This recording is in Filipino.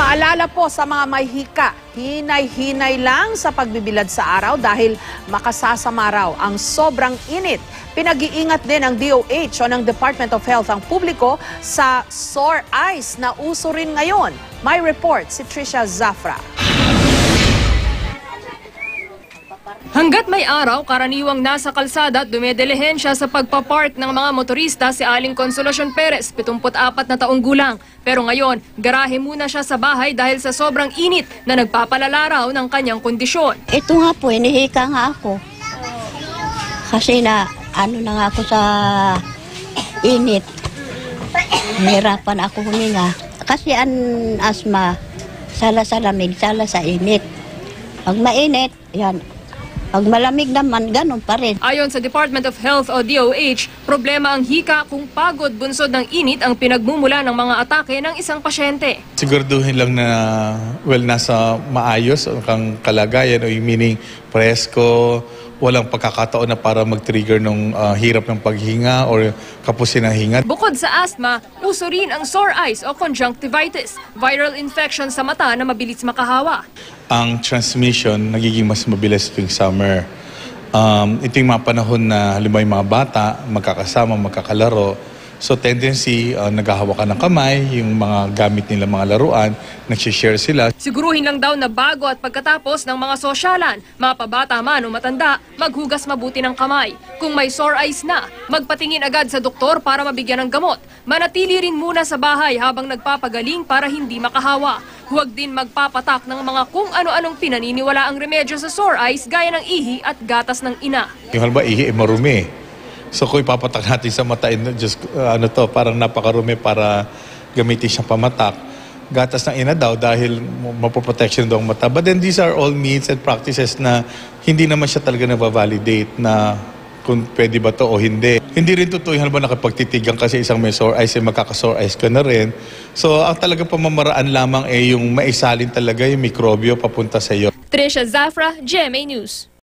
Paalala po sa mga may hika, hinay-hinay lang sa pagbibilad sa araw dahil makasasama raw ang sobrang init. Pinag-iingat din ng DOH o ng Department of Health ang publiko sa sore eyes na uso rin ngayon. May report si Trisha Zafra. Hanggat may araw, karaniwang nasa kalsada at dumedilihensya sa pagpapark ng mga motorista si Aling Consolacion Perez, 74 na taong gulang. Pero ngayon, garahe muna siya sa bahay dahil sa sobrang init na nagpapalala raw ng kanyang kondisyon. Ito nga po, inihika nga ako. Kasi na nga ako sa init. Nahirapan ako huminga. Kasi ang asma, sala sa lamig, sala sa init. Pag mainit, yan. Pag malamig naman, ganun pa rin. Ayon sa Department of Health o DOH, problema ang hika kung pagod bunsod ng init ang pinagmumula ng mga atake ng isang pasyente. Siguraduhin lang na, nasa maayos ang kalagayan, o meaning presko, walang pagkakataon na para mag-trigger ng hirap ng paghinga o kapusin ng hinga. Bukod sa asthma, uso rin ang sore eyes o conjunctivitis, viral infection sa mata na mabilis makahawa. Ang transmission nagiging mas mabilis tuwing summer. Ito yung mga panahon na halimbawa yung mga bata, magkakasama, magkakalaro. So tendency, naghahawakan ng kamay, yung mga gamit nila mga laruan, nagsishare sila. Siguruhin lang daw na bago at pagkatapos ng mga sosyalan, mapabata man o matanda, maghugas mabuti ng kamay. Kung may sore eyes na, magpatingin agad sa doktor para mabigyan ng gamot. Manatili rin muna sa bahay habang nagpapagaling para hindi makahawa. Huwag din magpapatak ng mga kung ano-anong pinaniniwala ang remedyo sa sore eyes gaya ng ihi at gatas ng ina. Yung halimbawa ihi, marumi. So kung ipapatak natin sa mata, just, parang napakarumi para gamitin siyang pamatak. Gatas ng ina daw dahil mapoprotection daw ang mata. But then these are all means and practices na hindi naman siya talaga na-validate na kung pwede ba to o hindi. Hindi rin totoo yung halimbawa nakapagtitigan kasi isang may sore eyes, magkaka-sore eyes ka na rin. So ang talaga pamamaraan lamang yung maisalin talaga yung mikrobyo papunta sa iyo. Trisha Zafra, GMA News.